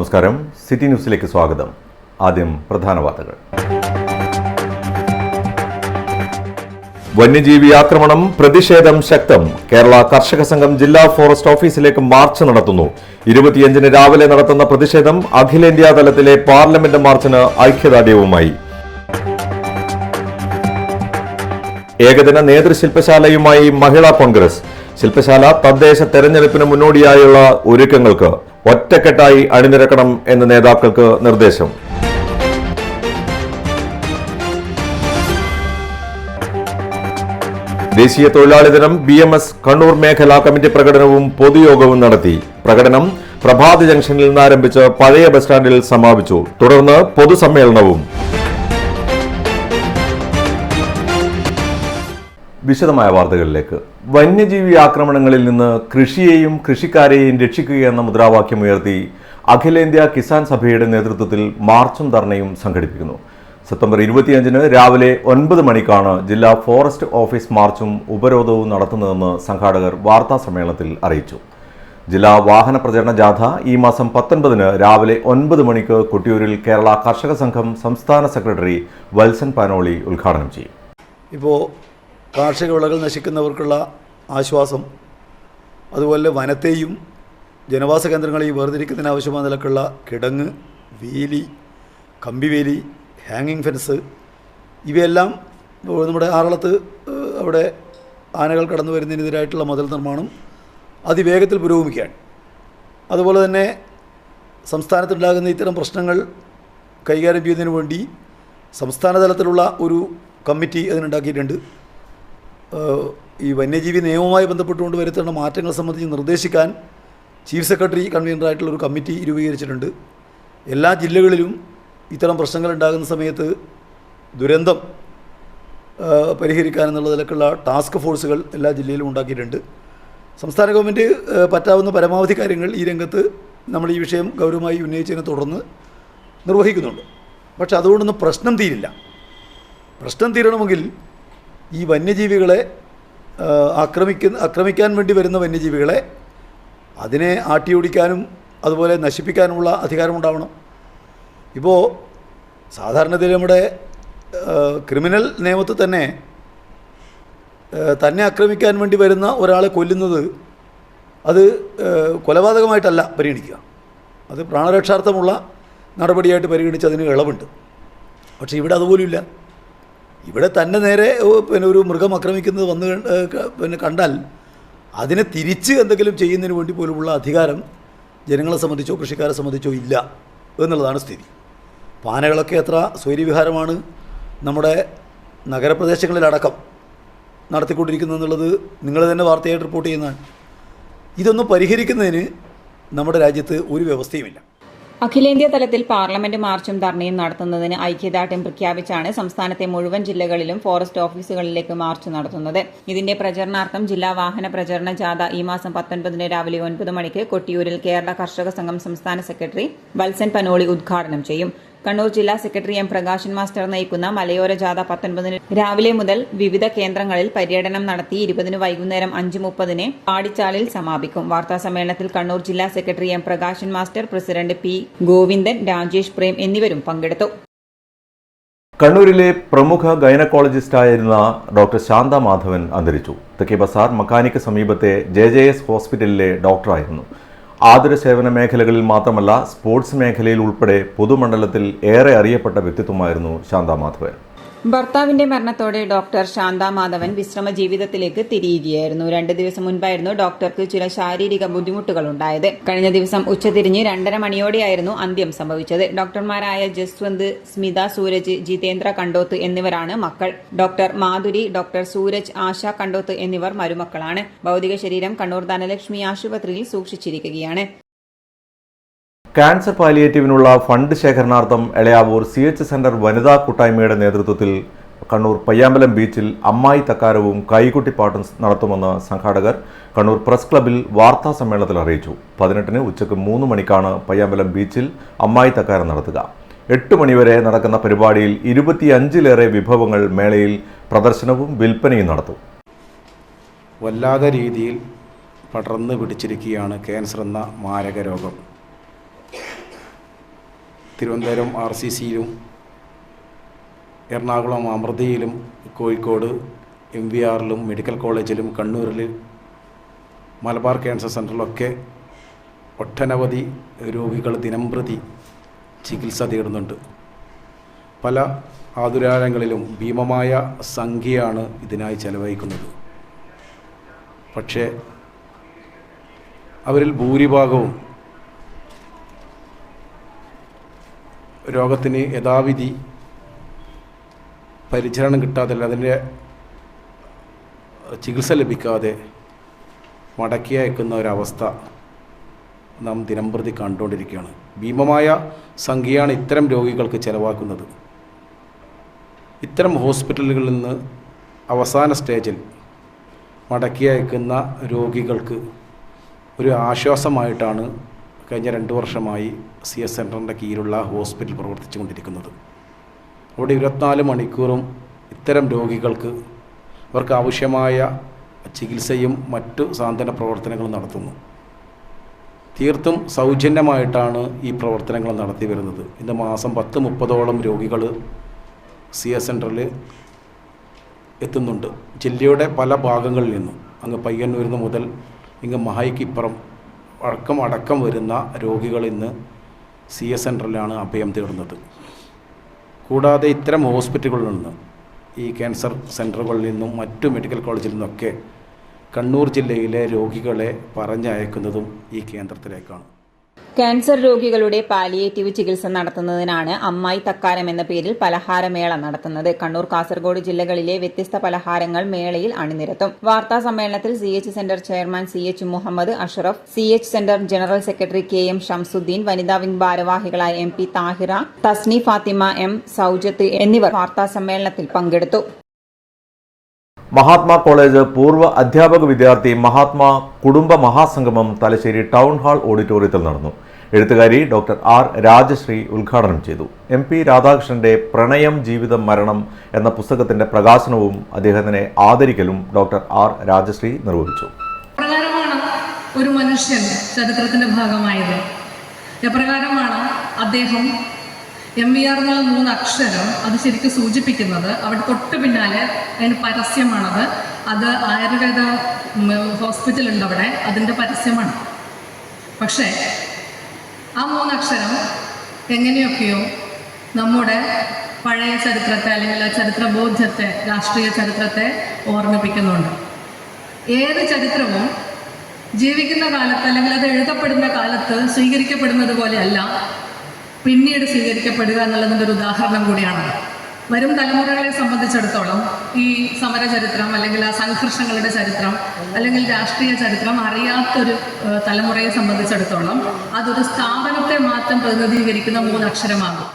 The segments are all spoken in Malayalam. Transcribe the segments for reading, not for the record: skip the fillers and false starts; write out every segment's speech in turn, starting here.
നമസ്കാരം, സിറ്റി ന്യൂസിലേക്ക് സ്വാഗതം. ആദ്യം പ്രധാന വാർത്തകൾ. വന്യജീവി ആക്രമണം, പ്രതിഷേധം ശക്തം. കേരള കർഷക സംഘം ജില്ലാ ഫോറസ്റ്റ് ഓഫീസിലേക്ക് മാർച്ച് നടത്തുന്നു. 25-ന് രാവിലെ നടത്തുന്ന പ്രതിഷേധം അഖിലേന്ത്യാ തലത്തിലെ പാർലമെന്റ് മാർച്ചിന് ഐക്യദാർഢ്യവുമായി. ഏകദിന നേതൃശില്പശാലയുമായി മഹിളാ കോൺഗ്രസ്. ശില്പശാല തദ്ദേശ തെരഞ്ഞെടുപ്പിന് മുന്നോടിയായുള്ള ഒരുക്കങ്ങൾക്ക് ഒറ്റക്കെട്ടായി അണിനിരക്കണം എന്ന് നേതാക്കൾക്ക് നിർദ്ദേശം. ദേശീയ തൊഴിലാളി ദിനം BMS കണ്ണൂർ മേഖലാ കമ്മിറ്റി പ്രകടനവും പൊതുയോഗവും നടത്തി. പ്രകടനം പ്രഭാത് ജംഗ്ഷനിൽ നിന്ന് ആരംഭിച്ച് പഴയ ബസ് സ്റ്റാൻഡിൽ സമാപിച്ചു. തുടർന്ന് പൊതുസമ്മേളനവും. വിശദമായ വാർത്തകളിലേക്ക്. വന്യജീവി ആക്രമണങ്ങളിൽ നിന്ന് കൃഷിയെയും കൃഷിക്കാരെയും രക്ഷിക്കുക എന്ന മുദ്രാവാക്യം ഉയർത്തി അഖിലേന്ത്യാ കിസാൻ സഭയുടെ നേതൃത്വത്തിൽ മാർച്ചും ധർണയും സംഘടിപ്പിക്കുന്നു. സെപ്റ്റംബർ 25-ന് രാവിലെ 9 മണിക്കാണ് ജില്ലാ ഫോറസ്റ്റ് ഓഫീസ് മാർച്ചും ഉപരോധവും നടത്തുന്നതെന്ന് സംഘാടകർ വാർത്താ സമ്മേളനത്തിൽ അറിയിച്ചു. ജില്ലാ വാഹന പ്രചരണ ജാഥ ഈ മാസം 19-ന് രാവിലെ 9 മണിക്ക് കൊട്ടിയൂരിൽ കേരള കർഷക സംഘം സംസ്ഥാന സെക്രട്ടറി വത്സൻ പനോളി ഉദ്ഘാടനം ചെയ്യും. ഇപ്പോൾ കാർഷിക വിളകൾ നശിക്കുന്നവർക്കുള്ള ആശ്വാസം, അതുപോലെ വനത്തെയും ജനവാസ കേന്ദ്രങ്ങളെയും വേർതിരിക്കുന്നതിനാവശ്യമായ നിലക്കുള്ള കിടങ്ങ്, വേലി, കമ്പിവേലി, ഹാങ്ങിങ് ഫെൻസ്, ഇവയെല്ലാം നമ്മുടെ ആറളത്ത് അവിടെ ആനകൾ കടന്നു വരുന്നതിനെതിരായിട്ടുള്ള മതിൽ നിർമ്മാണം അതിവേഗത്തിൽ പുരോഗമിക്കുകയാണ്. അതുപോലെ തന്നെ സംസ്ഥാനത്തുണ്ടാകുന്ന ഇത്തരം പ്രശ്നങ്ങൾ കൈകാര്യം ചെയ്യുന്നതിന് വേണ്ടി സംസ്ഥാന തലത്തിലുള്ള ഒരു കമ്മിറ്റി അതിനുണ്ടാക്കിയിട്ടുണ്ട്. ഈ വന്യജീവി നിയമവുമായി ബന്ധപ്പെട്ടുകൊണ്ട് വരുത്തേണ്ട മാറ്റങ്ങൾ സംബന്ധിച്ച് നിർദ്ദേശിക്കാൻ ചീഫ് സെക്രട്ടറി കൺവീനറായിട്ടുള്ള ഒരു കമ്മിറ്റി രൂപീകരിച്ചിട്ടുണ്ട്. എല്ലാ ജില്ലകളിലും ഇത്തരം പ്രശ്നങ്ങൾ ഉണ്ടാകുന്ന സമയത്ത് ദുരന്തം പരിഹരിക്കാൻ എന്നുള്ള നിലക്കുള്ള ടാസ്ക് ഫോഴ്സുകൾ എല്ലാ ജില്ലയിലും ഉണ്ടാക്കിയിട്ടുണ്ട്. സംസ്ഥാന ഗവൺമെൻറ് പറ്റാവുന്ന പരമാവധി കാര്യങ്ങൾ ഈ രംഗത്ത് നമ്മൾ ഈ വിഷയം ഗൗരവമായി ഉന്നയിച്ചതിനെ തുടർന്ന് നിർവഹിക്കുന്നുണ്ട്. പക്ഷെ അതുകൊണ്ടൊന്നും പ്രശ്നം തീരില്ല. പ്രശ്നം തീരണമെങ്കിൽ ഈ വന്യജീവികളെ ആക്രമിക്കാൻ വേണ്ടി വരുന്ന വന്യജീവികളെ അതിനെ ആട്ടിയോടിക്കാനും അതുപോലെ നശിപ്പിക്കാനുമുള്ള അധികാരമുണ്ടാവണം. ഇപ്പോൾ സാധാരണത്തിൽ നമ്മുടെ ക്രിമിനൽ നിയമത്തിൽ തന്നെ ആക്രമിക്കാൻ വേണ്ടി വരുന്ന ഒരാളെ കൊല്ലുന്നത് അത് കൊലപാതകമായിട്ടല്ല പരിഗണിക്കുക, അത് പ്രാണരക്ഷാർത്ഥമുള്ള നടപടിയായിട്ട് പരിഗണിച്ച് അതിന് ഇളവുണ്ട്. പക്ഷേ ഇവിടെ അതുപോലുമില്ല. ഇവിടെ തന്നെ നേരെ ഒരു മൃഗം ആക്രമിക്കുന്നത് കണ്ടാൽ അതിനെ തിരിച്ച് എന്തെങ്കിലും ചെയ്യുന്നതിന് വേണ്ടി പോലുമുള്ള അധികാരം ജനങ്ങളെ സംബന്ധിച്ചോ കൃഷിക്കാരെ സംബന്ധിച്ചോ ഇല്ല എന്നുള്ളതാണ് സ്ഥിതി. ആനകളൊക്കെ എത്ര സ്വൈര്യവിഹാരമാണ് നമ്മുടെ നഗരപ്രദേശങ്ങളിലടക്കം നടത്തിക്കൊണ്ടിരിക്കുന്നത് എന്നുള്ളത് നിങ്ങൾ തന്നെ വാർത്തയായിട്ട് റിപ്പോർട്ട് ചെയ്യുന്നതാണ്. ഇതൊന്നും പരിഹരിക്കുന്നതിന് നമ്മുടെ രാജ്യത്ത് ഒരു വ്യവസ്ഥയുമില്ല. അഖിലേന്ത്യാ തലത്തിൽ പാർലമെന്റ് മാർച്ചും ധർണയും നടത്തുന്നതിന് ഐക്യദാർഢ്യം പ്രഖ്യാപിച്ചാണ് സംസ്ഥാനത്തെ മുഴുവൻ ജില്ലകളിലും ഫോറസ്റ്റ് ഓഫീസുകളിലേക്ക് മാർച്ച് നടത്തുന്നത്. ഇതിന്റെ പ്രചരണാർത്ഥം ജില്ലാ വാഹന പ്രചരണ ജാഥ ഈ മാസം 19-ന് രാവിലെ 9 മണിക്ക് കൊട്ടിയൂരിൽ കേരള കർഷക സംഘം സംസ്ഥാന സെക്രട്ടറി വത്സൻ പനോളി ഉദ്ഘാടനം ചെയ്യും. കണ്ണൂർ ജില്ലാ സെക്രട്ടറി M. പ്രകാശൻ മാസ്റ്റർ നയിക്കുന്ന മലയോര ജാഥ 19-ന് രാവിലെ മുതൽ വിവിധ കേന്ദ്രങ്ങളിൽ പര്യടനം നടത്തി 20-ന് വൈകുന്നേരം 5:30-ന് പാടിച്ചാലിൽ സമാപിക്കും. വാർത്താസമ്മേളനത്തിൽ കണ്ണൂർ ജില്ലാ secretary M. Prakashan master, president P. Govindan, Rajesh Prem എന്നിവരും പങ്കെടുത്തു. കണ്ണൂരിലെ പ്രമുഖ ഗൈനക്കോളജിസ്റ്റായിരുന്ന ഡോക്ടർ ശാന്ത മാധവൻ അന്തരിച്ചു. തെക്കേ ബസാർ മക്കാനിക്ക് സമീപത്തെ JJS ഹോസ്പിറ്റലിലെ ഡോക്ടറായിരുന്നു. ആതുര സേവന മേഖലകളിൽ മാത്രമല്ല സ്പോർട്സ് മേഖലയിൽ ഉൾപ്പെടെ പൊതുമണ്ഡലത്തിൽ ഏറെ അറിയപ്പെട്ട വ്യക്തിത്വമായിരുന്നു ശാന്ത മാധവൻ. ഭർത്താവിന്റെ മരണത്തോടെ ഡോക്ടർ ശാന്ത മാധവൻ വിശ്രമ ജീവിതത്തിലേക്ക് തിരിയുകയായിരുന്നു. 2 ദിവസം മുൻപായിരുന്നു ഡോക്ടർക്ക് ചില ശാരീരിക ബുദ്ധിമുട്ടുകൾ ഉണ്ടായത്. കഴിഞ്ഞ ദിവസം ഉച്ചതിരിഞ്ഞ് 2:30 മണിയോടെയായിരുന്നു അന്ത്യം സംഭവിച്ചത്. ഡോക്ടർമാരായ ജസ്വന്ത്, സ്മിത സൂരജ്, ജിതേന്ദ്ര കണ്ടോത്ത് എന്നിവരാണ് മക്കൾ. ഡോക്ടർ മാധുരി, ഡോക്ടർ സൂരജ്, ആശ കണ്ടോത്ത് എന്നിവർ മരുമക്കളാണ്. ഭൗതിക ശരീരം കണ്ണൂർ ധനലക്ഷ്മി ആശുപത്രിയിൽ സൂക്ഷിച്ചിരിക്കുകയാണ്. ക്യാൻസർ പാലിയേറ്റീവിനുള്ള ഫണ്ട് ശേഖരണാർത്ഥം എളയാവൂർ CH സെന്റർ വനിതാ കൂട്ടായ്മയുടെ നേതൃത്വത്തിൽ കണ്ണൂർ പയ്യാമ്പലം ബീച്ചിൽ അമ്മായി തക്കാരവും കൈകുട്ടിപ്പാട്ടും നടത്തുമെന്ന് സംഘാടകർ കണ്ണൂർ പ്രസ് ക്ലബിൽ വാർത്താ സമ്മേളനത്തിൽ അറിയിച്ചു. 18-ന് ഉച്ചയ്ക്ക് 3 മണിക്കാണ് പയ്യാമ്പലം ബീച്ചിൽ അമ്മായി തക്കാരം നടത്തുക. 8 മണിവരെ നടക്കുന്ന പരിപാടിയിൽ 25-ലേറെ വിഭവങ്ങൾ മേളയിൽ പ്രദർശനവും വിൽപ്പനയും നടത്തും. വല്ലാതെ രീതിയിൽ പടർന്നു പിടിച്ചിരിക്കുകയാണ് ക്യാൻസർ എന്ന മാരക രോഗം. തിരുവനന്തപുരം RCCയിലും എറണാകുളം അമൃതയിലും കോഴിക്കോട് MVRലും മെഡിക്കൽ കോളേജിലും കണ്ണൂരിൽ മലബാർ ക്യാൻസർ സെൻ്ററിലൊക്കെ ഒട്ടനവധി രോഗികൾ ദിനംപ്രതി ചികിത്സ തേടുന്നുണ്ട്. പല ആതുരാലയങ്ങളിലും ഭീമമായ സംഖ്യയാണ് ഇതിനായി ചെലവഴിക്കുന്നത്. പക്ഷേ അവരിൽ ഭൂരിഭാഗവും രോഗത്തിന് യഥാവിധി പരിചരണം കിട്ടാതെ, അതിൻ്റെ ചികിത്സ ലഭിക്കാതെ മടക്കി അയക്കുന്ന ഒരവസ്ഥ നാം ദിനംപ്രതി കണ്ടുകൊണ്ടിരിക്കുകയാണ്. ഭീമമായ സംഖ്യയാണ് ഇത്തരം രോഗികൾക്ക് ചെലവാക്കുന്നത്. ഇത്തരം ഹോസ്പിറ്റലുകളിൽ നിന്ന് അവസാന സ്റ്റേജിൽ മടക്കി അയക്കുന്ന രോഗികൾക്ക് ഒരു ആശ്വാസമായിട്ടാണ് കഴിഞ്ഞ 2 വർഷമായി CS സെൻ്ററിൻ്റെ കീഴിലുള്ള ഹോസ്പിറ്റൽ പ്രവർത്തിച്ചു കൊണ്ടിരിക്കുന്നത്. അവിടെ 24 മണിക്കൂറും ഇത്തരം രോഗികൾക്ക് അവർക്ക് ആവശ്യമായ ചികിത്സയും മറ്റു സാന്ത്വന പ്രവർത്തനങ്ങളും നടത്തുന്നു. തീർത്തും സൗജന്യമായിട്ടാണ് ഈ പ്രവർത്തനങ്ങൾ നടത്തി വരുന്നത്. ഇന്ന് മാസം 10-30ഓളം രോഗികൾ CS സെൻ്ററിൽ എത്തുന്നുണ്ട്. ജില്ലയുടെ പല ഭാഗങ്ങളിൽ നിന്നും, അങ്ങ് പയ്യന്നൂരിൽ നിന്ന് മുതൽ ഇങ്ങ് മഹായിക്കിപ്പുറം അടക്കം വരുന്ന രോഗികൾ ഇന്ന് CS സെൻ്ററിലാണ് അഭയം തേടുന്നത്. കൂടാതെ ഇത്തരം ഹോസ്പിറ്റലുകളിൽ നിന്ന്, ഈ ക്യാൻസർ സെൻ്ററുകളിൽ നിന്നും മറ്റു മെഡിക്കൽ കോളേജിൽ നിന്നൊക്കെ കണ്ണൂർ ജില്ലയിലെ രോഗികളെ പറഞ്ഞയക്കുന്നതും ഈ കേന്ദ്രത്തിലേക്കാണ്. ക്യാൻസർ രോഗികളുടെ പാലിയേറ്റീവ് ചികിത്സ നടത്തുന്നതിനാണ് അമ്മായി തക്കാരം എന്ന പേരിൽ പലഹാരമേള നടത്തുന്നത്. കണ്ണൂർ, കാസർഗോഡ് ജില്ലകളിലെ വ്യത്യസ്ത പലഹാരങ്ങൾ മേളയിൽ അണിനിരത്തും. വാർത്താ സമ്മേളനത്തിൽ CH centre chairman CH Muhammad Ashraf, CH centre general secretary KM Shamsuddin, വനിതാ വിംഗ് ഭാരവാഹികളായ MP താഹിറ, തസ്നി ഫാത്തിമ, M സൌജത്ത് എന്നിവർ വാർത്താ സമ്മേളനത്തിൽ പങ്കെടുത്തു. മഹാത്മാ കോളേജ് പൂർവ്വ അധ്യാപക വിദ്യാർത്ഥി മഹാത്മാ കുടുംബ മഹാസംഗമം തലശ്ശേരി ടൗൺ ഹാൾ ഓഡിറ്റോറിയത്തിൽ നടന്നു. എഴുത്തുകാരി ഡോക്ടർ R രാജശ്രീ ഉദ്ഘാടനം ചെയ്തു. MP രാധാകൃഷ്ണന്റെ പ്രണയം, ജീവിതം, മരണം എന്ന പുസ്തകത്തിന്റെ പ്രകാശനവും അദ്ദേഹത്തിനെ ആദരിക്കലും ഡോക്ടർ R രാജശ്രീ നിർവഹിച്ചു. എപ്രകാരമാണ് ഒരു മനുഷ്യൻ ചരിത്രത്തിന്റെ ഭാഗമായത്? എപ്രകാരമാണ് അദ്ദേഹം MVR എന്നുള്ള 3 അക്ഷരം അത് ശരിക്കും സൂചിപ്പിക്കുന്നത്? അവിടെ തൊട്ട് പിന്നാലെ അതിന് പരസ്യമാണത്. അത് ആയുർവേദ ഹോസ്പിറ്റലുണ്ട് അവിടെ, അതിൻ്റെ പരസ്യമാണ്. പക്ഷേ ആ 3 അക്ഷരം എങ്ങനെയൊക്കെയോ നമ്മുടെ പഴയ ചരിത്രത്തെ, അല്ലെങ്കിൽ ആ ചരിത്രബോധത്തെ, രാഷ്ട്രീയ ചരിത്രത്തെ ഓർമ്മിപ്പിക്കുന്നുണ്ട്. ഏത് ചരിത്രവും ജീവിക്കുന്ന കാലത്ത്, അല്ലെങ്കിൽ അത് എഴുതപ്പെടുന്ന കാലത്ത് സ്വീകരിക്കപ്പെടുന്നത് പോലെയല്ല പിന്നീട് സ്വീകരിക്കപ്പെടുക എന്നുള്ളതിൻ്റെ ഒരു ഉദാഹരണം കൂടിയാണ്. വരും തലമുറകളെ സംബന്ധിച്ചിടത്തോളം ഈ സമരചരിത്രം, അല്ലെങ്കിൽ ആ സംഘർഷങ്ങളുടെ ചരിത്രം, അല്ലെങ്കിൽ രാഷ്ട്രീയ ചരിത്രം അറിയാത്തൊരു തലമുറയെ സംബന്ധിച്ചിടത്തോളം അതൊരു സ്ഥാപനത്തെ മാത്രം പ്രതിനിധീകരിക്കുന്ന 3 അക്ഷരമാകും.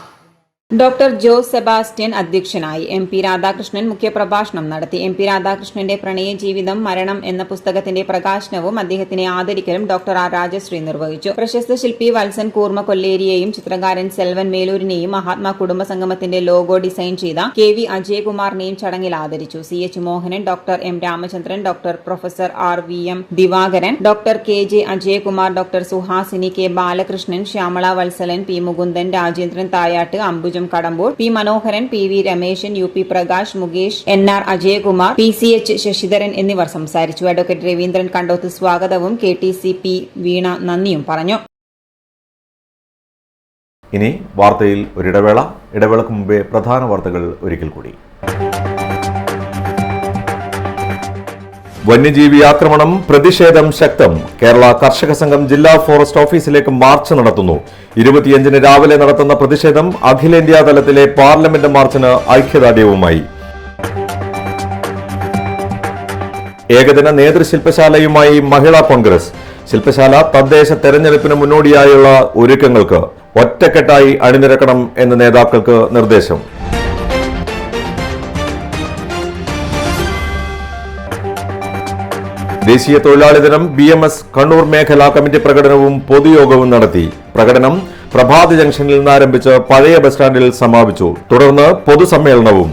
ഡോക്ടർ ജോസ് സെബാസ്റ്റ്യൻ അധ്യക്ഷനായി. MP രാധാകൃഷ്ണൻ മുഖ്യപ്രഭാഷണം നടത്തി. MP രാധാകൃഷ്ണന്റെ പ്രണയ ജീവിതം, മരണം എന്ന പുസ്തകത്തിന്റെ പ്രകാശനവും അദ്ദേഹത്തിനെ ആദരിക്കലും ഡോക്ടർ R രാജശ്രീ നിർവഹിച്ചു. പ്രശസ്ത ശില്പി വത്സൻ കൂർമ്മ കൊല്ലേരിയെയും ചിത്രകാരൻ സെൽവൻ മേലൂരിനെയും മഹാത്മാ കുടുംബ സംഗമത്തിന്റെ ലോഗോ ഡിസൈൻ ചെയ്ത KV അജയകുമാറിനെയും ചടങ്ങിൽ ആദരിച്ചു. CH Mohanan, doctor M Ramachandran, doctor professor RM Divakaran, doctor KJ Ajayakumar, doctor Suhasini, K Balakrishnan, Shyamala Valsalan, P Mukundan, Rajendran Thayatt, Ambujam Kadambur, P Manoharan, PV Rameshan, UP Prakash, Mukesh, NR Ajayakumar, PCH Sasidharan എന്നിവർ സംസാരിച്ചു. അഡ്വക്കേറ്റ് രവീന്ദ്രൻ കണ്ടോത്ത് സ്വാഗതവും KTCP വീണ നന്ദിയും പറഞ്ഞു. ഇനി വാർത്തയിൽ ഒരിടവേള. ഇടവേളക്ക് മുമ്പേ പ്രധാന വാർത്തകൾ ഒരിക്കൽ കൂടി. വന്യജീവി ആക്രമണം, പ്രതിഷേധം ശക്തം. കേരള കർഷക സംഘം ജില്ലാ ഫോറസ്റ്റ് ഓഫീസിലേക്ക് മാർച്ച് നടത്തുന്നു. 25-ന് രാവിലെ നടത്തുന്ന പ്രതിഷേധം അഖിലേന്ത്യാ തലത്തിലെ പാർലമെന്റ് മാർച്ചിന് ഐക്യദാർഢ്യവുമായി. ഏകദിന നേതൃശില്പശാലയുമായി മഹിളാ കോൺഗ്രസ്. ശില്പശാല തദ്ദേശ തെരഞ്ഞെടുപ്പിന് മുന്നോടിയായുള്ള ഒരുക്കങ്ങൾക്ക് ഒറ്റക്കെട്ടായി അണിനിരക്കണം എന്ന് നേതാക്കൾക്ക് നിർദ്ദേശം. ദേശീയ തൊഴിലാളി ദിനം BMS കണ്ണൂർ മേഖലാ കമ്മിറ്റി പ്രകടനവും പൊതുയോഗവും നടത്തി. പ്രകടനം പ്രഭാത് ജംഗ്ഷനിൽ നിന്ന് ആരംഭിച്ച് പഴയ ബസ് സ്റ്റാൻഡിൽ സമാപിച്ചു. തുടർന്ന് പൊതുസമ്മേളനവും.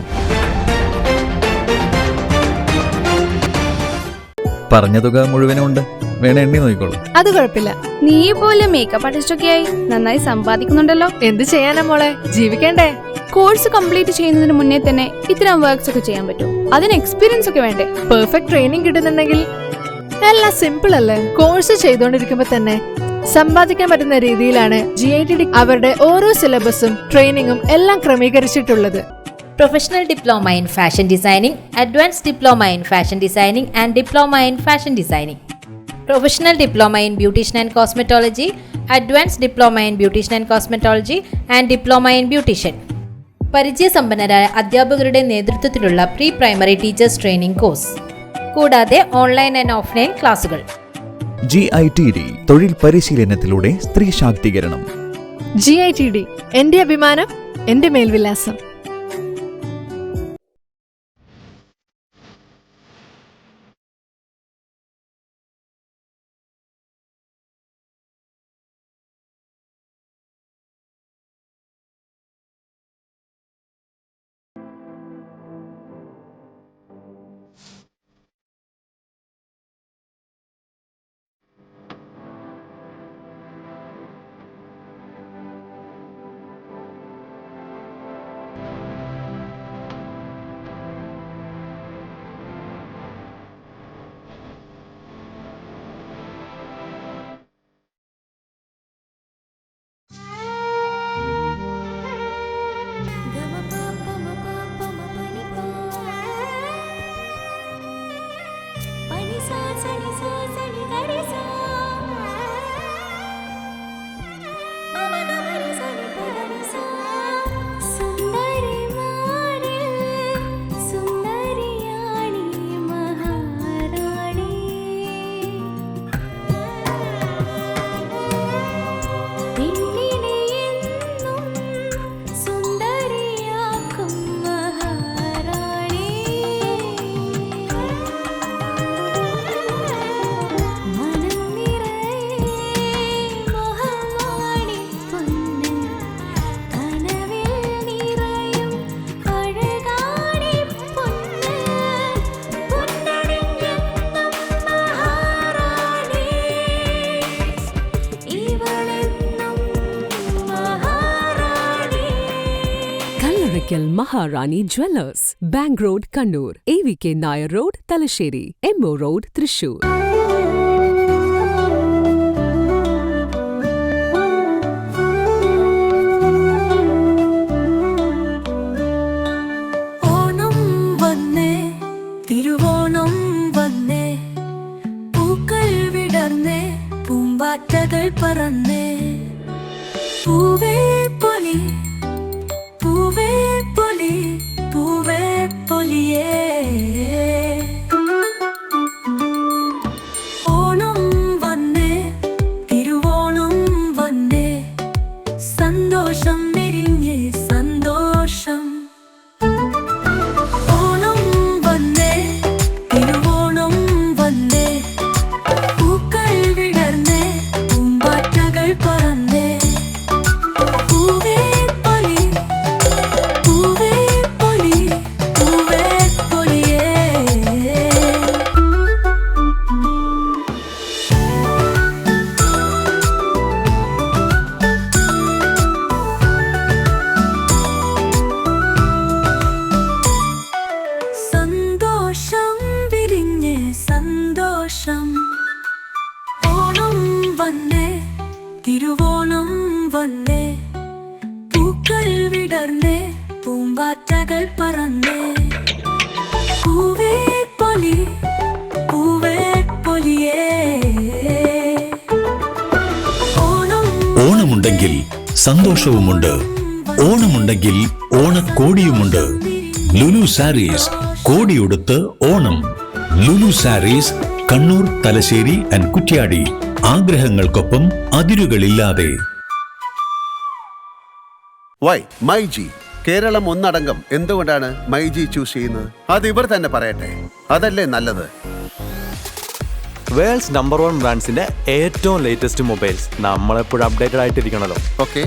പറഞ്ഞ തുക മുഴുവനുണ്ട്. വേണേ എണ്ണി നോക്കിക്കോളൂ. അത് കുഴപ്പമില്ല. നീ പോലും മേക്കപ്പ് ആർട്ടിസ്റ്റൊക്കെ ആയി നന്നായി സമ്പാദിക്കുന്നുണ്ടല്ലോ. എന്ത് ചെയ്യാനാ മോളെ, ജീവിക്കണ്ടേ? കോഴ്സ് കംപ്ലീറ്റ് ചെയ്യുന്നതിന് മുന്നേ തന്നെ ഇത്തരം വർക്ക്സ് ഒക്കെ ചെയ്യാൻ പറ്റും. അതിന് എക്സ്പീരിയൻസ് ഒക്കെ വേണ്ടേ? പെർഫെക്റ്റ് ട്രെയിനിങ് കിട്ടുന്നുണ്ടെങ്കിൽ എല്ലാം സിമ്പിൾ അല്ലേ? കോഴ്സ് ചെയ്തുകൊണ്ടിരിക്കുമ്പോ തന്നെ സമ്പാദിക്കാൻ പറ്റുന്ന രീതിയിലാണ് GITD അവരുടെ ഓരോ സിലബസും ട്രെയിനിങ്ങും എല്ലാം ക്രമീകരിച്ചിട്ടുള്ളത്. Professional Diploma in Fashion Designing, Advanced Diploma in Fashion Designing and Diploma in Fashion Designing. Professional Diploma in Beautician and Cosmetology, Advanced Diploma in Beautician and Cosmetology and Diploma in Beautician. പരിചയസമ്പന്നരായ അധ്യാപകരുടെ നേതൃത്വത്തിലുള്ള pre primary teachers training course, കൂടാതെ ഓൺലൈൻ ആൻഡ് ഓഫ്ലൈൻ ക്ലാസുകൾ. GITD തൊഴിൽ പരിശീലനത്തിലൂടെ സ്ത്രീ ശാക്തീകരണം. GITD എന്റെ അഭിമാനം, എന്റെ മേൽവിലാസം. Maharani Jewellers, Bank Road, Kannur, AVK Nair Road, Talasheri, MO Road, Thrissur. Onam വന്നേ, തിരുവോണം വന്നേ, പൂക്കൾ വിടർന്നേ, പൂമ്പാറ്റകൾ പറന്നേ, പൂവേ പൊലി പൂവേ പൊലി പൂവേ പൊലിയേ. ഓണം വന്നേ, തിരുവോണം വന്നേ, സന്തോഷം വിരിഞ്ഞേ സന്തോഷം. ഓണം വന്നേ, തിരുവോണം വന്നേ, പൂക്കൾ വിടർന്നേ, പൂമ്പാറ്റകൾ പറന്നേ, പൂവേ പൊലി പൂവേ പൊലി പൂവേ പൊലിയേ. സന്തോഷം വിരിഞ്ഞേ സന്തോഷം. ഓണം വന്നേ, തിരുവോണം വന്നേ, പൂക്കൾ വിടർന്നേ, പൂമ്പാറ്റകൾ പറന്നേ, പൂവേ പൊലി പൂവേ പൊലിയേ. ഓണമുണ്ടെങ്കിൽ സന്തോഷവുമുണ്ട്, ഓണമുണ്ടെങ്കിൽ ഓണക്കോടിയുമുണ്ട്. ലുലു സാരീസ് കോടിയുടുത്ത് ഓണം. ലുലു സാരീസ് കണ്ണൂർ, തലശ്ശേരി ആൻഡ് കുറ്റ്യാടി. ആഗ്രഹങ്ങൾക്കൊപ്പം അതിരുകളില്ലാതെ. വൈ മൈജി കേരളം ഒന്നടങ്കം എന്തുകൊണ്ടാണ് മൈജി ചൂസ് ചെയ്യുന്നത്? അത് ഇവർ തന്നെ പറയട്ടെ, അതല്ലേ നല്ലത്. വേൾഡ്സ് നമ്പർ 1 ബ്രാൻഡ്സിന്റെ ഏറ്റവും ലേറ്റസ്റ്റ് മൊബൈൽസ്. നമ്മളെപ്പോഴും അപ്ഡേറ്റഡ് ആയിട്ടിരിക്കണല്ലോ. ഓക്കെ,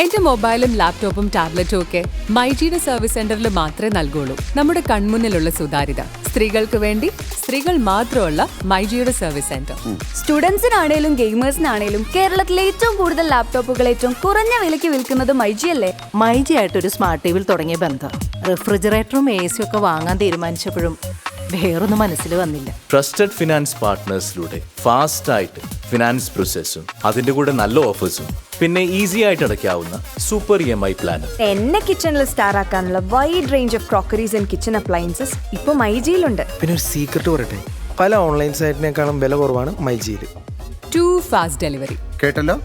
എന്റെ മൊബൈലും ലാപ്ടോപ്പും ടാബ്ലറ്റും ഒക്കെ മൈജിയുടെ സർവീസ് സെന്ററിൽ മാത്രമേ നൽകുള്ളൂ. നമ്മുടെ കൺമുന്നിലുള്ള സുതാര്യത, സ്ത്രീകൾക്ക് വേണ്ടി സ്ത്രീകൾ മാത്രമുള്ള മൈജിയുടെ സർവീസ് സെന്റർ. സ്റ്റുഡൻസിനാണേലും ഗെയിമേഴ്സിനാണേലും കേരളത്തിലെ ഏറ്റവും കൂടുതൽ ലാപ്ടോപ്പുകൾ ഏറ്റവും കുറഞ്ഞ വിലയ്ക്ക് വിൽക്കുന്നത് മൈജി അല്ലേ? മൈജി ആയിട്ടൊരു സ്മാർട്ട് ടി വിയിൽ തുടങ്ങിയ ബന്ധം റെഫ്രിജറേറ്ററും AC ഒക്കെ വാങ്ങാൻ തീരുമാനിച്ചപ്പോഴും വേറൊന്നും മനസ്സിൽ വന്നില്ല. ട്രസ്റ്റഡ് ഫിനാൻസ് പാർട്ട്നേഴ്സിലൂടെ ഫാസ്റ്റ് ആയിട്ട് ഫിനാൻസ് പ്രോസസ്സും അതിന്റെ കൂടെ നല്ല ഓഫേഴ്സും പിന്നെ ഈസി ആയിട്ട് അടയ്ക്കാവുന്ന സൂപ്പർ EMI പ്ലാനും. എന്നെ കിച്ചണിൽ സ്റ്റാർ ആക്കാനുള്ള wide range of crockeries and kitchen appliances ഇപ്പോൾ മൈജിയിലുണ്ട്. പിന്നെ ഒരു സീക്രട്ട് പറയട്ടെ, പല ഓൺലൈൻ സൈറ്റിനേക്കാളും വില കുറവാണ് മൈജിയിൽ. 2 ഫാസ്റ്റ് ഡെലിവറി. കേട്ടല്ലോ,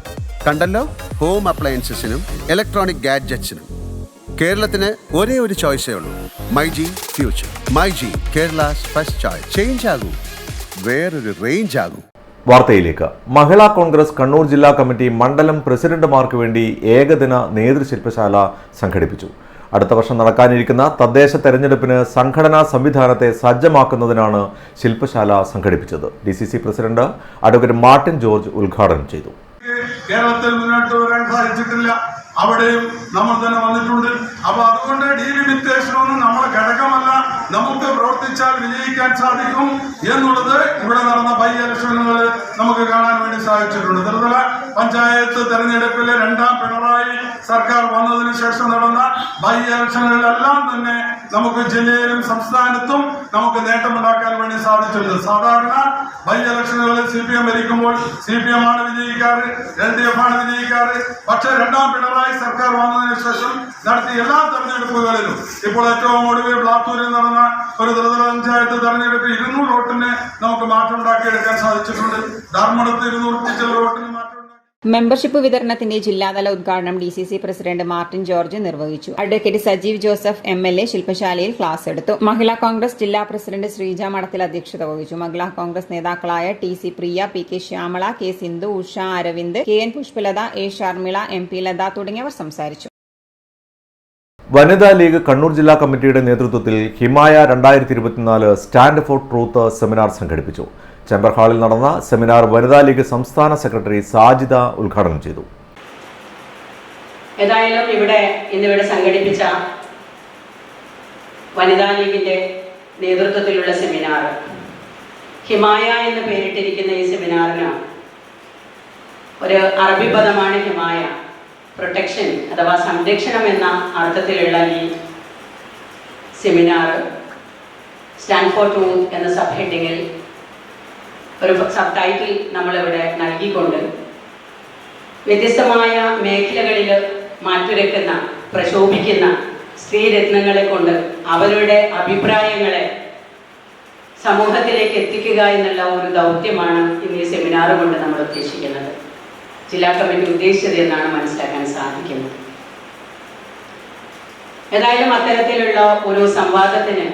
കണ്ടല്ലോ. ഹോം അപ്ലയൻസസിനും ഇലക്ട്രോണിക് ഗാഡ്ജറ്റ്സിനും കേരളത്തിന് ഒരേ ഒരു ചോയ്സേ ഉള്ളൂ, myG future. MyG, Kerala's first choice. Change ആകൂ, വേറൊരു റേഞ്ച് ആകൂ. വാർത്തയിലേക്ക്. മഹിളാ കോൺഗ്രസ് കണ്ണൂർ ജില്ലാ കമ്മിറ്റി മണ്ഡലം പ്രസിഡന്റുമാർക്ക് വേണ്ടി ഏകദിന നേതൃശില്പശാല സംഘടിപ്പിച്ചു. അടുത്ത വർഷം നടക്കാനിരിക്കുന്ന തദ്ദേശ തെരഞ്ഞെടുപ്പിന് സംഘടനാ സംവിധാനത്തെ സജ്ജമാക്കുന്നതിനാണ് ശില്പശാല സംഘടിപ്പിച്ചത്. DCC president advocate Martin George ഉദ്ഘാടനം ചെയ്തു. കേരളത്തിൽ മുന്നോട്ട് വരാൻ സാധിച്ചിട്ടില്ല, അവിടെയും നമ്മൾ തന്നെ വന്നിട്ടുണ്ട്. അപ്പൊ അതുകൊണ്ട് ഡീലിമിറ്റേഷൻ ഒന്നും നമ്മുടെ ഘടകമല്ല, നമുക്ക് പ്രവർത്തിച്ചാൽ വിജയിക്കാൻ സാധിക്കും എന്നുള്ളത് ഇവിടെ നടന്ന ബൈ ഇലക്ഷനുകൾ നമുക്ക് കാണാൻ വേണ്ടി സാധിച്ചിട്ടുണ്ട്. ത്രിതല പഞ്ചായത്ത് തെരഞ്ഞെടുപ്പിലെ 2ാം പിണറായി സർക്കാർ വന്നതിന് ശേഷം നടന്ന ബൈ ഇലക്ഷനുകളിലെല്ലാം തന്നെ നമുക്ക് ജില്ലയിലും സംസ്ഥാനത്തും നമുക്ക് നേട്ടമുണ്ടാക്കാൻ വേണ്ടി സാധിച്ചിട്ടുണ്ട്. സാധാരണ ബൈ ഇലക്ഷനുകളിൽ CPM ഭരിക്കുമ്പോൾ CPM ആണ് വിജയിക്കാറ്, LDF ആണ് വിജയിക്കാറ്. പക്ഷേ 2ാം പിണറായി സർക്കാർ വന്നതിന് ശേഷം നടത്തിയ എല്ലാ തെരഞ്ഞെടുപ്പുകളിലും, ഇപ്പോൾ ഏറ്റവും ഒടുവിൽ ബ്ലാത്തൂരിൽ നടന്ന ഒരു ത്രിതല പഞ്ചായത്ത് തെരഞ്ഞെടുപ്പ് 200 വോട്ടിന് നമുക്ക് മാറ്റം ഉണ്ടാക്കിയെടുക്കാൻ സാധിച്ചിട്ടുണ്ട്. ധർമ്മടത്ത് 200 വോട്ടിന് മാറ്റം. മെമ്പർഷിപ്പ് വിതരണത്തിന്റെ ജില്ലാതല ഉദ്ഘാടനം DCC പ്രസിഡന്റ് മാർട്ടിൻ ജോർജ് നിർവഹിച്ചു. അഡ്വക്കേറ്റ് സജീവ് ജോസഫ് MLA ശില്പശാലയിൽ ക്ലാസ് എടുത്തു. മഹിളാ കോൺഗ്രസ് ജില്ലാ പ്രസിഡന്റ് ശ്രീജ മഠത്തിൽ അധ്യക്ഷത വഹിച്ചു. മഹിളാ കോൺഗ്രസ് നേതാക്കളായ TC Priya, PK Shyamala, K Sindhu, Usha Aravind, KN Pushpalatha, A Sharmila, MP Latha തുടങ്ങിയവർ സംസാരിച്ചു. വനിതാ ലീഗ് കണ്ണൂർ ജില്ലാ കമ്മിറ്റിയുടെ നേതൃത്വത്തിൽ ഹിമായ 2024 സ്റ്റാൻഡ് ഫോർ ട്രൂത്ത് സെമിനാർ സംഘടിപ്പിച്ചു. ചേംബർ ഹാളിൽ നടന്ന സെമിനാർ വനിതാ ലീഗ് സംസ്ഥാന സെക്രട്ടറി സാജിദ ഉദ്ഘാടനം ചെയ്തു. ഏതായാലും ഇന്നിവിടെ സംഘടിപ്പിച്ച വനിതാ ലീഗിന്റെ നേതൃത്വത്തിലുള്ള സെമിനാർ, ഹിമായ എന്ന് പേരിട്ടിരിക്കുന്ന ഈ സെമിനാറിന് ഒരു അറബി പദമാണ് ഹിമായ. പ്രൊട്ടക്ഷൻ അഥവാ സംരക്ഷണം എന്ന അർത്ഥത്തിലുള്ള ഈ സെമിനാർ സ്റ്റാൻഡ് ഫോർ ട്രൂത്ത് എന്ന സബ് ഹെഡിങ്ങിൽ ഒരു സബ് ടൈറ്റിൽ നമ്മളിവിടെ നൽകിക്കൊണ്ട് വ്യത്യസ്തമായ മേഖലകളിൽ മാറ്റുരയ്ക്കുന്ന പ്രശോഭിക്കുന്ന സ്ത്രീരത്നങ്ങളെ കൊണ്ട് അവരുടെ അഭിപ്രായങ്ങളെ സമൂഹത്തിലേക്ക് എത്തിക്കുക എന്നുള്ള ഒരു ദൗത്യമാണ് ഇന്ന് ഈ സെമിനാർ കൊണ്ട് നമ്മൾ ഉദ്ദേശിക്കുന്നത്, ജില്ലാ കമ്മിറ്റി ഉദ്ദേശിച്ചത് എന്നാണ് മനസ്സിലാക്കാൻ സാധിക്കുന്നത്. ഏതായാലും അത്തരത്തിലുള്ള ഒരു സംവാദത്തിന്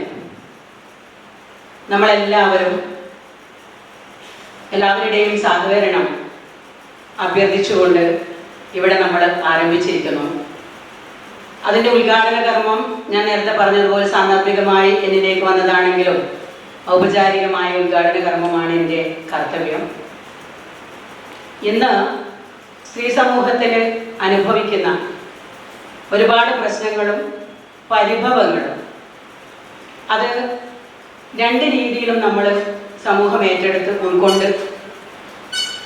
എല്ലാവരുടെയും സഹകരണം അഭ്യർത്ഥിച്ചുകൊണ്ട് ഇവിടെ നമ്മൾ ആരംഭിച്ചിരിക്കുന്നു. അതിൻ്റെ ഉദ്ഘാടന കർമ്മം ഞാൻ നേരത്തെ പറഞ്ഞതുപോലെ സാന്ദർഭികമായി എന്നിലേക്ക് വന്നതാണെങ്കിലും ഔപചാരികമായ ഉദ്ഘാടന കർമ്മമാണ് എൻ്റെ കർത്തവ്യം. ഇന്ന് സ്ത്രീ സമൂഹത്തിന് അനുഭവിക്കുന്ന ഒരുപാട് പ്രശ്നങ്ങളും പരിഭവങ്ങളും അത് 2 രീതിയിലും നമ്മൾ സമൂഹം ഏറ്റെടുത്ത് ഉൾക്കൊണ്ട്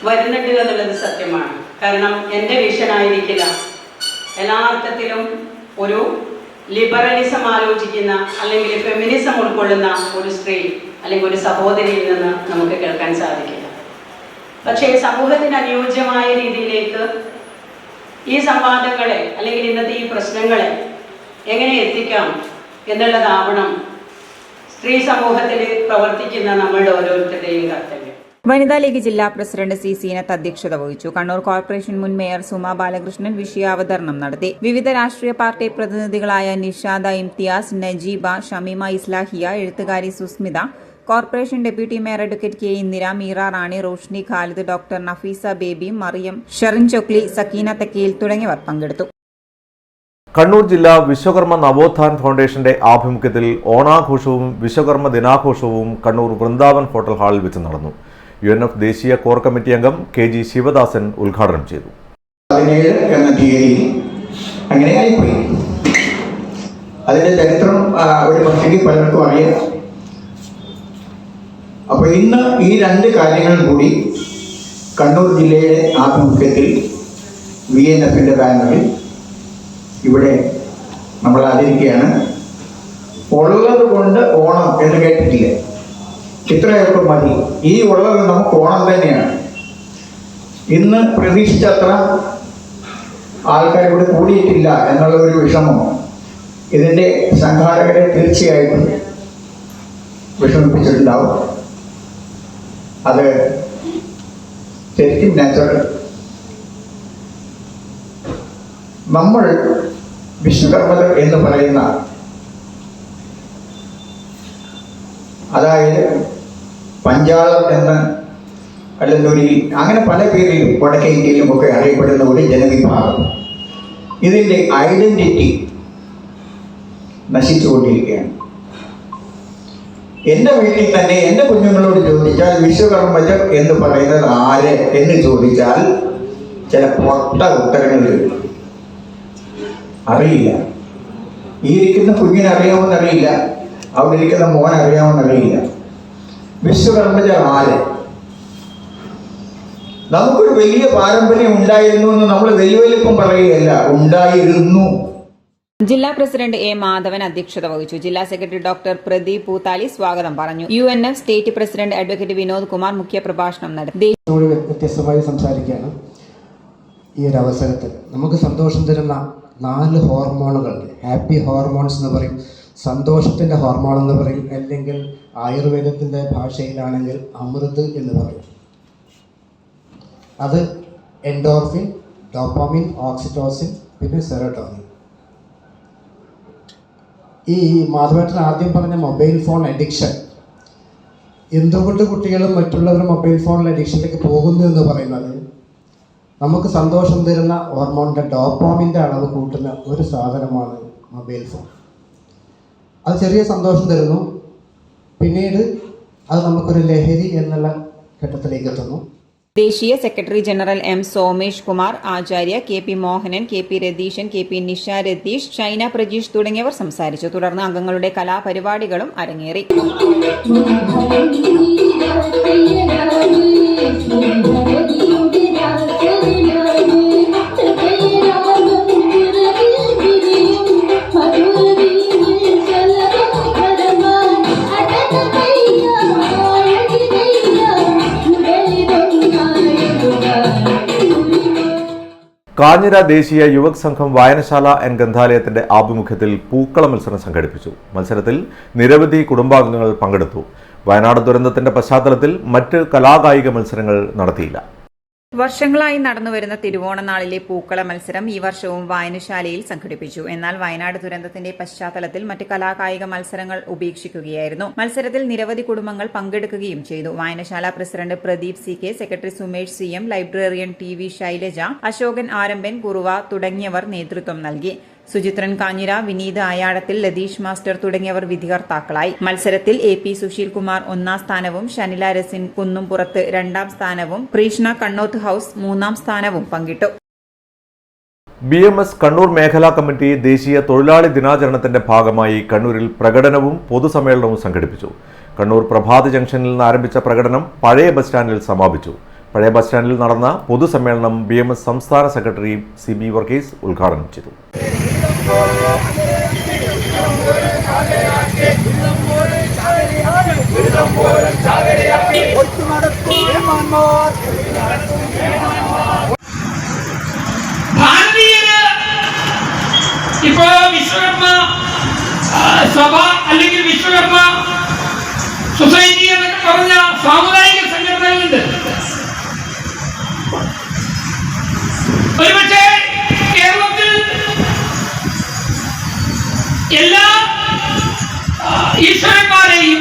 വരുന്നുണ്ട് എന്നുള്ളത് സത്യമാണ്. കാരണം എൻ്റെ വിഷനായിരിക്കില്ല എല്ലാ അർത്ഥത്തിലും ഒരു ലിബറലിസം ആലോചിക്കുന്ന അല്ലെങ്കിൽ ഫെമിനിസം ഉൾക്കൊള്ളുന്ന ഒരു സ്ത്രീ അല്ലെങ്കിൽ ഒരു സഹോദരിയിൽ നിന്ന് നമുക്ക് കേൾക്കാൻ സാധിക്കില്ല. പക്ഷേ സമൂഹത്തിന് അനുയോജ്യമായ രീതിയിലേക്ക് ഈ സംവാദങ്ങളെ അല്ലെങ്കിൽ ഇന്നത്തെ ഈ പ്രശ്നങ്ങളെ എങ്ങനെ എത്തിക്കാം എന്നുള്ളതാവണം സ്ത്രീ സമൂഹത്തിൽ പ്രവർത്തിക്കുന്ന നമ്മളുടെ ഓരോരുത്തരുടെയും കർത്തവ്യം. വനിതാ ലീഗ് ജില്ലാ പ്രസിഡന്റ് C സീനത്ത് അധ്യക്ഷത വഹിച്ചു. കണ്ണൂർ കോർപ്പറേഷൻ മുൻ മേയർ സുമ ബാലകൃഷ്ണൻ വിഷയാവതരണം നടത്തി. വിവിധ രാഷ്ട്രീയ പാർട്ടി പ്രതിനിധികളായ നിഷാദ ഇംതിയാസ്, നജീബ, ഷമീമ ഇസ്ലാഹിയ, എഴുത്തുകാരി Susmitha, corporation deputy mayor advocate K Indira, Meera Rani, Roshni Khalid, doctor Nafeesa Baby, Mariyam, Sherin Chokli, Sakeena Thekkeel തുടങ്ങിയവർ പങ്കെടുത്തു. കണ്ണൂർ ജില്ലാ വിശ്വകർമ്മ നവോത്ഥാൻ ഫൗണ്ടേഷന്റെ ആഭിമുഖ്യത്തിൽ ഓണാഘോഷവും വിശ്വകർമ്മ ദിനാഘോഷവും കണ്ണൂർ വൃന്ദാവൻ ഹോട്ടൽ ഹാളിൽ വെച്ച് നടന്നു. UNF ദേശീയ കോർ കമ്മിറ്റി അംഗം KG ശിവദാസൻ ഉദ്ഘാടനം ചെയ്തു. 17 എന്ന തീയതിയിൽ അങ്ങനെയായിപ്പോയി. അതിന്റെ ചരിത്രം ഒരു പക്ഷേ പലർക്കും അറിയാം. അപ്പോൾ ഇന്ന് ഈ രണ്ട് കാര്യങ്ങൾ കൂടി കണ്ണൂർ ജില്ലയുടെ ആഭിമുഖ്യത്തിൽ VNF-ന്റെ ബാനറിൽ ഇവിടെ നമ്മൾ ആചരിക്കുകയാണ്. ഉള്ളത് കൊണ്ട് ഓണം എന്ന് കേട്ടിട്ടില്ലേ? ഇത്രയൊക്കെ മതി. ഈ ഉള്ളത് നമുക്ക് ഓണം തന്നെയാണ്. ഇന്ന് പ്രതീക്ഷിച്ചത്ര ആൾക്കാർ ഇവിടെ കൂടിയിട്ടില്ല എന്നുള്ള ഒരു വിഷമം ഇതിൻ്റെ സംഘാടകരെ തീർച്ചയായിട്ടും വിഷമിപ്പിച്ചിട്ടുണ്ടാവും. അത് ശരിക്കും നാച്ചുറൽ. നമ്മൾ വിശ്വകർമ്മകൾ എന്ന് പറയുന്ന, അതായത് പഞ്ചാളം എന്ന് അല്ലന്തൂരിൽ അങ്ങനെ പല പേരിലും വടക്കേ ഇന്ത്യയിലും ഒക്കെ അറിയപ്പെടുന്ന ഒരു ജനവിഭാഗം, ഇതിൻ്റെ ഐഡന്റിറ്റി നശിച്ചുകൊണ്ടിരിക്കുകയാണ്. എൻ്റെ വീട്ടിൽ തന്നെ എൻ്റെ കുഞ്ഞുങ്ങളോട് ചോദിച്ചാൽ വിശ്വകർമ്മജർ എന്ന് പറയുന്നത് ആര് എന്ന് ചോദിച്ചാൽ ചില പൊട്ട ഉത്തരങ്ങൾ വരും. അറിയില്ല. ഈ ഇരിക്കുന്ന കുഞ്ഞിനെ അറിയാമെന്നറിയില്ല, അവിടെ ഇരിക്കുന്ന മോൻ അറിയാമെന്നറിയില്ല. വിശ്വകർമ്മജർ ആര്? നമുക്കൊരു വലിയ പാരമ്പര്യം ഉണ്ടായിരുന്നു എന്ന് നമ്മൾ വലിപ്പം പറയുകയല്ല, ഉണ്ടായിരുന്നു. ജില്ലാ പ്രസിഡന്റ് എ മാധവൻ അധ്യക്ഷത വഹിച്ചു. ജില്ലാ സെക്രട്ടറി ഡോക്ടർ പ്രദീപ് പൂത്താലി സ്വാഗതം പറഞ്ഞു. UNF state president advocate Vinod Kumar മുഖ്യപ്രഭാഷണം നടത്തി. വ്യത്യസ്തമായി സംസാരിക്കുകയാണ്. ഈ ഒരു അവസരത്തിൽ നമുക്ക് സന്തോഷം തരുന്ന 4 ഹോർമോണുകൾ, ഹാപ്പി ഹോർമോൺസ് എന്ന് പറയും, സന്തോഷത്തിൻ്റെ ഹോർമോൺ എന്ന് പറയും, അല്ലെങ്കിൽ ആയുർവേദത്തിൻ്റെ ഭാഷയിലാണെങ്കിൽ അമൃത് എന്ന് പറയും. അത് എൻഡോർഫിൻ, ഡോപ്പാമിൻ, ഓക്സിറ്റോസിൻ, പിന്നെ സെറോട്ടോണിൻ. ഈ മാധവേട്ടൻ ആദ്യം പറഞ്ഞ മൊബൈൽ ഫോൺ അഡിക്ഷൻ, എന്തുകൊണ്ട് കുട്ടികളും മറ്റുള്ളവരും മൊബൈൽ ഫോണിൽ അഡിക്ഷനിലേക്ക് പോകുന്നു എന്ന് പറയുന്നത്, നമുക്ക് സന്തോഷം തരുന്ന ഹോർമോണിൻ്റെ ഡോപ്പാമിൻ്റെ അളവ് കൂട്ടുന്ന ഒരു സാധനമാണ് മൊബൈൽ ഫോൺ. അത് ചെറിയ സന്തോഷം തരുന്നു, പിന്നീട് അത് നമുക്കൊരു ലഹരി എന്നുള്ള ഘട്ടത്തിലേക്ക് എത്തുന്നു. ദേശീയ secretary general M Somesh Kumar Acharya, KP Mohanan, KP Ratheesan, KP Nisha Ratheesh, Shaina Prajeesh തുടങ്ങിയവർ സംസാരിച്ചു. തുടർന്ന് അംഗങ്ങളുടെ കലാപരിപാടികളും അരങ്ങേറി. കാഞ്ഞിര ദേശീയ യുവക് സംഘം വായനശാല ആൻഡ് ഗ്രന്ഥാലയത്തിന്റെ ആഭിമുഖ്യത്തിൽ പൂക്കള മത്സരം സംഘടിപ്പിച്ചു. മത്സരത്തിൽ നിരവധി കുടുംബാംഗങ്ങൾ പങ്കെടുത്തു. വയനാട് ദുരന്തത്തിന്റെ പശ്ചാത്തലത്തിൽ മറ്റ് കലാകായിക മത്സരങ്ങൾ നടത്തിയില്ല. വർഷങ്ങളായി നടന്നുവരുന്ന തിരുവോണനാളിലെ പൂക്കള മത്സരം ഈ വർഷവും വായനശാലയിൽ സംഘടിപ്പിച്ചു. എന്നാൽ വയനാട് ദുരന്തത്തിന്റെ പശ്ചാത്തലത്തിൽ മറ്റ് കലാകായിക മത്സരങ്ങൾ ഉപേക്ഷിക്കുകയായിരുന്നു. മത്സരത്തിൽ നിരവധി കുടുംബങ്ങൾ പങ്കെടുക്കുകയും ചെയ്തു. വായനശാല president Pradeep CK, secretary Sumesh CM, librarian TV Shailaja, Ashokan Arambhan, Kuruva തുടങ്ങിയവർ നേതൃത്വം നൽകി. സുചിത്രൻ കാഞ്ഞിര, വിനീത് ആയാടത്തിൽ, ലതീഷ് മാസ്റ്റർ തുടങ്ങിയവർ വിധികർത്താക്കളായി. മത്സരത്തിൽ AP സുശീൽ കുമാർ 1ാം സ്ഥാനവും, ഷനില രസിൻ കുന്നുംപുറത്ത് 2ാം സ്ഥാനവും, പ്രീഷ്ണ കണ്ണോത്ത് ഹൌസ് 3ാം സ്ഥാനവും പങ്കിട്ടു. BMS കണ്ണൂർ മേഖലാ കമ്മിറ്റി ദേശീയ തൊഴിലാളി ദിനാചരണത്തിന്റെ ഭാഗമായി കണ്ണൂരിൽ പ്രകടനവും പൊതുസമ്മേളനവും സംഘടിപ്പിച്ചു. കണ്ണൂർ പ്രഭാത് ജംഗ്ഷനിൽ നിന്ന് ആരംഭിച്ച പ്രകടനം പഴയ ബസ് സ്റ്റാൻഡിൽ സമാപിച്ചു. പഴയ ബസ് സ്റ്റാൻഡിൽ നടന്ന പൊതുസമ്മേളനം BMS സംസ്ഥാന സെക്രട്ടറി CB വർഗീസ് ഉദ്ഘാടനം ചെയ്തു. ഇപ്പോ വിശ്വകർമ്മ സഭ അല്ലെങ്കിൽ വിശ്വകർമ്മ സൊസൈറ്റി എന്നൊക്കെ പറഞ്ഞ സാമുദായിക സംഘടനകളുണ്ട്. ഒരുപക്ഷെ കേരളത്തിൽ എല്ലാ ഈശ്വരന്മാരെയും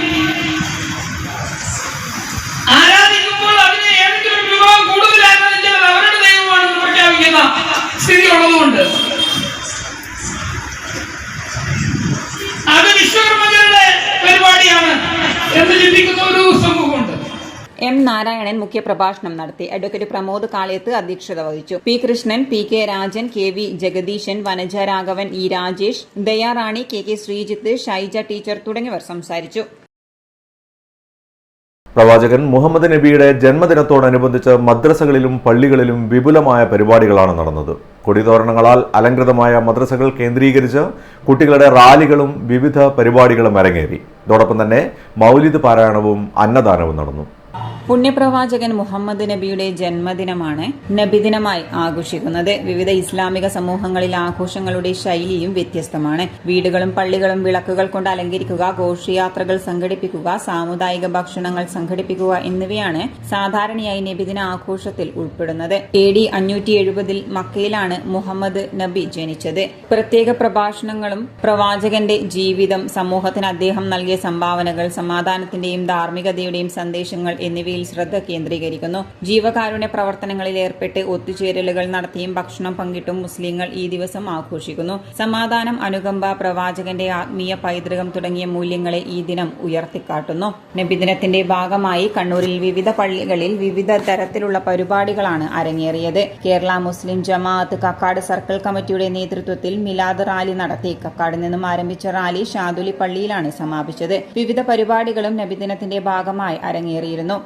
ആരാധിക്കുമ്പോൾ അതിന് ഏതെങ്കിലും വിഭാഗം കൂടുതൽ ആരാധിച്ചാൽ അവരുടെ ദൈവമാണെന്ന് പ്രഖ്യാപിക്കുന്ന സ്ഥിതി ഉള്ളതുകൊണ്ട് അത് വിശ്വകർമ്മകളുടെ പരിപാടിയാണ് എന്ന് ചിന്തിക്കുന്ന ഒരു സമൂഹമുണ്ട്. M നാരായണൻ മുഖ്യപ്രഭാഷണം നടത്തി. അഡ്വക്കേറ്റ് പ്രമോദ് കാളിയത്ത് അധ്യക്ഷത വഹിച്ചു. P Krishnan, PK Rajan, KV Jagadeesan, Vanaja Raghavan, E Rajesh, Dayarani, KK Sreejith, Shaija teacher തുടങ്ങിയവർ സംസാരിച്ചു. പ്രവാചകൻ മുഹമ്മദ് നബിയുടെ ജന്മദിനത്തോടനുബന്ധിച്ച് മദ്രസകളിലും പള്ളികളിലും വിപുലമായ പരിപാടികളാണ് നടന്നത്. കൊടിതോരണങ്ങളാൽ അലങ്കൃതമായ മദ്രസകൾ കേന്ദ്രീകരിച്ച് കുട്ടികളുടെ റാലികളും വിവിധ പരിപാടികളും അരങ്ങേറി. ഇതോടൊപ്പം തന്നെ മൗലിദ് പാരായണവും അന്നദാനവും നടന്നു. പുണ്യപ്രവാചകൻ മുഹമ്മദ് നബിയുടെ ജന്മദിനമാണ് നബിദിനമായി ആഘോഷിക്കുന്നത്. വിവിധ ഇസ്ലാമിക സമൂഹങ്ങളിൽ ആഘോഷങ്ങളുടെ ശൈലിയും വ്യത്യസ്തമാണ്. വീടുകളും പള്ളികളും വിളക്കുകൾ കൊണ്ട് അലങ്കരിക്കുക, ഘോഷയാത്രകൾ സംഘടിപ്പിക്കുക, സാമുദായിക ഭക്ഷണങ്ങൾ സംഘടിപ്പിക്കുക എന്നിവയാണ് സാധാരണയായി നബിദിന ആഘോഷത്തിൽ ഉൾപ്പെടുന്നത്. AD 570 മക്കയിലാണ് മുഹമ്മദ് നബി ജനിച്ചത്. പ്രത്യേക പ്രഭാഷണങ്ങളും പ്രവാചകന്റെ ജീവിതം, സമൂഹത്തിന് അദ്ദേഹം നൽകിയ സംഭാവനകൾ, സമാധാനത്തിന്റെയും ധാർമ്മികതയുടെയും സന്ദേശങ്ങൾ എന്നിവയിൽ ശ്രദ്ധ കേന്ദ്രീകരിക്കുന്നു. ജീവകാരുണ്യ പ്രവർത്തനങ്ങളിൽ ഏർപ്പെട്ട് ഒത്തുചേരലുകൾ നടത്തിയും ഭക്ഷണം പങ്കിട്ടും മുസ്ലിങ്ങൾ ഈ ദിവസം ആഘോഷിക്കുന്നു. സമാധാനം, അനുകമ്പ, പ്രവാചകന്റെ ആത്മീയ പൈതൃകം തുടങ്ങിയ മൂല്യങ്ങളെ ഈ ദിനം ഉയർത്തിക്കാട്ടുന്നു. നബിദിനത്തിന്റെ ഭാഗമായി കണ്ണൂരിൽ വിവിധ പള്ളികളിൽ വിവിധ തരത്തിലുള്ള പരിപാടികളാണ് അരങ്ങേറിയത്. കേരള മുസ്ലിം ജമാഅത്ത് കക്കാട് സർക്കിൾ കമ്മിറ്റിയുടെ നേതൃത്വത്തിൽ മിലാദ് റാലി നടത്തി. കക്കാട് നിന്നും ആരംഭിച്ച റാലി ഷാദുലി പള്ളിയിലാണ് സമാപിച്ചത്. വിവിധ പരിപാടികളും നബിദിനത്തിന്റെ ഭാഗമായി അരങ്ങേറിയിരുന്നു.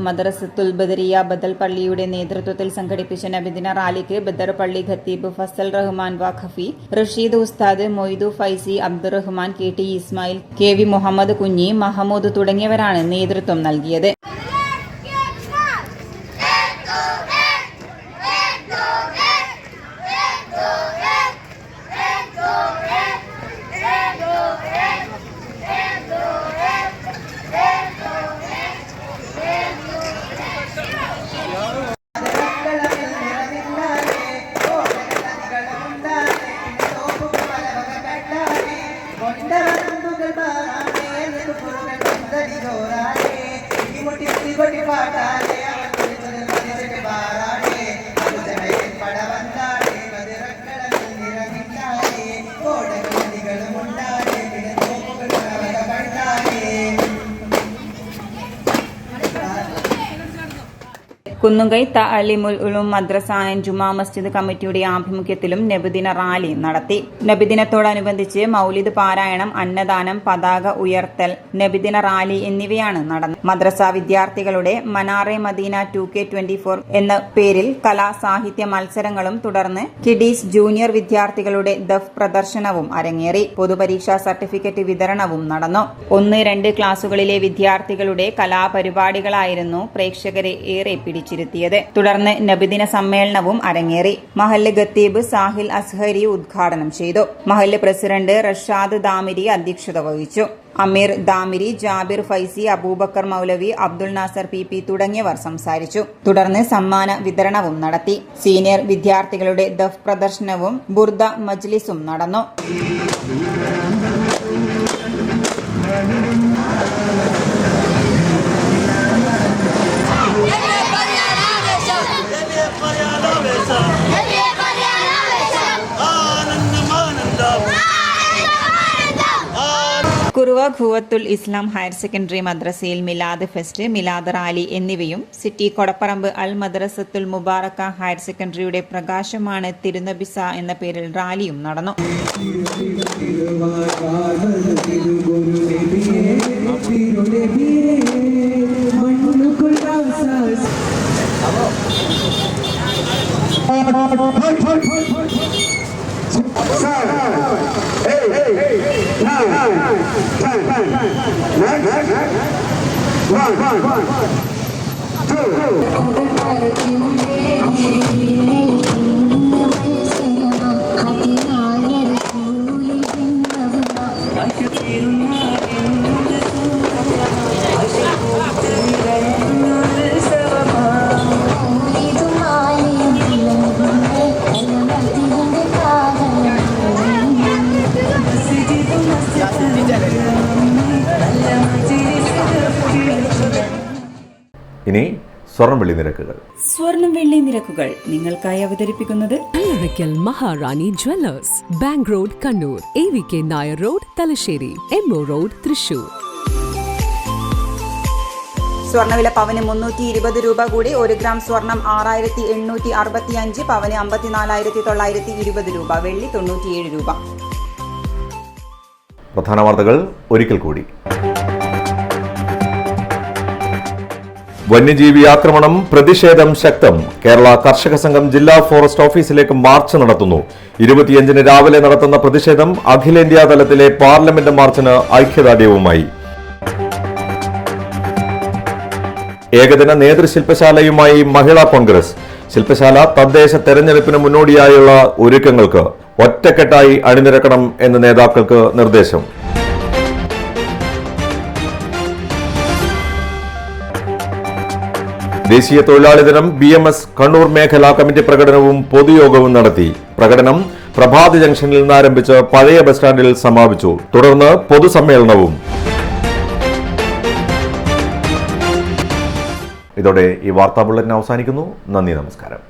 മദ്രസത്തുൽ ബദരിയ ബദൽ പള്ളിയുടെ നേതൃത്വത്തിൽ സംഘടിപ്പിച്ച നബിദിന റാലിക്ക് ബദർ പള്ളി ഖത്തീബ് ഫസൽ റഹ്മാൻ വാഖഫി, റഷീദ് ഉസ്താദ്, മൊയ്തു ഫൈസി, അബ്ദുറഹ്മാൻ, KT ഇസ്മായിൽ, KV മുഹമ്മദ് കുഞ്ഞി, മഹമ്മൂദ് തുടങ്ങിയവരാണ് നേതൃത്വം നൽകിയത്. കുന്നുകൈ തഅലീമുൽ ഉലൂം മദ്രസ ആൻഡ് ജുമാ മസ്ജിദ് കമ്മിറ്റിയുടെ ആഭിമുഖ്യത്തിലും നബിദിന റാലി നടത്തി. നബിദിനത്തോടനുബന്ധിച്ച് മൗലിദ് പാരായണം, അന്നദാനം, പതാക ഉയർത്തൽ, നബിദിന റാലി എന്നിവയാണ് നടന്നത്. മദ്രസ വിദ്യാർത്ഥികളുടെ മനാറെ മദീന 2K24 എന്ന പേരിൽ കലാ സാഹിത്യ മത്സരങ്ങളും തുടർന്ന് കിഡീസ് ജൂനിയർ വിദ്യാർത്ഥികളുടെ ദഫ് പ്രദർശനവും അരങ്ങേറി. പൊതുപരീക്ഷാ സർട്ടിഫിക്കറ്റ് വിതരണവും നടന്നു. 1-2 ക്ലാസുകളിലെ വിദ്യാർത്ഥികളുടെ കലാപരിപാടികളായിരുന്നു പ്രേക്ഷകരെ ഏറെ പിടിച്ചിരുത്തിയത്. തുടർന്ന് നബിദിന സമ്മേളനവും അരങ്ങേറി. മഹല്ല് ഖത്തീബ് സാഹിൽ അസ്ഹരി ഉദ്ഘാടനം ചെയ്തു. മഹല്ല് പ്രസിഡന്റ് റഷാദ് ദാമിരി അധ്യക്ഷത വഹിച്ചു. അമീർ ദാമിരി, ജാബിർ ഫൈസി, അബൂബക്കർ മൗലവി, അബ്ദുൽ നാസർ PP തുടങ്ങിയവർ സംസാരിച്ചു. തുടർന്ന് സമ്മാന വിതരണവും നടത്തി. സീനിയർ വിദ്യാർത്ഥികളുടെ ദഫ് പ്രദർശനവും ബുർദ മജ്ലിസും നടന്നു. കുറുവ ഖുവത്തുൽ ഇസ്ലാം ഹയർ സെക്കൻഡറി മദ്രസയിൽ മിലാദ് ഫെസ്റ്റ്, മിലാദ് റാലി എന്നിവയും സിറ്റി കൊടപ്പറമ്പ് അൽ മദ്രസത്തുൽ മുബാറക്ക ഹയർ സെക്കൻഡറിയുടെ പ്രകാശമാണ് തിരുനബിസ എന്ന പേരിൽ റാലിയും നടന്നു. ഇനി സ്വർണം വെള്ളി നിരക്കുകൾ. സ്വർണം വെള്ളി നിരക്കുകൾ നിങ്ങൾക്കായി അവതരിപ്പിക്കുന്നത് Azhikkal Maharani jewellers, bank road Kannur, AVK Nair road Thalassery, MO road Thrissur. സ്വർണ്ണവില പവന് 320 രൂപ കൂടി. 1 ഗ്രാം സ്വർണം 6865, പവന് 54,920 രൂപ. വെള്ളി 97 രൂപ. പ്രധാന വാർത്തകൾ ഒരിക്കൽ കൂടി. വന്യജീവി ആക്രമണം, പ്രതിഷേധം ശക്തം. കേരള കർഷക സംഘം ജില്ലാ ഫോറസ്റ്റ് ഓഫീസിലേക്ക് മാർച്ച് നടത്തുന്നു. 25-ന് രാവിലെ നടത്തുന്ന പ്രതിഷേധം അഖിലേന്ത്യാ തലത്തിലെ പാർലമെന്റ് മാർച്ചിന് ഐക്യദാർഢ്യവുമായി. ഏകദിന നേതൃശില്പശാലയുമായി മഹിളാ കോൺഗ്രസ്. ശില്പശാല തദ്ദേശ തെരഞ്ഞെടുപ്പിന് മുന്നോടിയായുള്ള ഒരുക്കങ്ങൾക്ക് ഒറ്റക്കെട്ടായി അണിനിരക്കണം എന്ന് നേതാക്കൾക്ക് നിർദ്ദേശം. ദേശീയ തൊഴിലാളി ദിനം BMS കണ്ണൂർ മേഖലാ കമ്മിറ്റി പ്രകടനവും പൊതുയോഗവും നടത്തി. പ്രകടനം പ്രഭാത് ജംഗ്ഷനിൽ നിന്ന് ആരംഭിച്ച് പഴയ ബസ് സ്റ്റാൻഡിൽ സമാപിച്ചു. തുടർന്ന് പൊതുസമ്മേളനവും. ഇതോടെ ഈ വാർത്താ ബുള്ളറ്റിൻ അവസാനിക്കുന്നു. നന്ദി, നമസ്കാരം.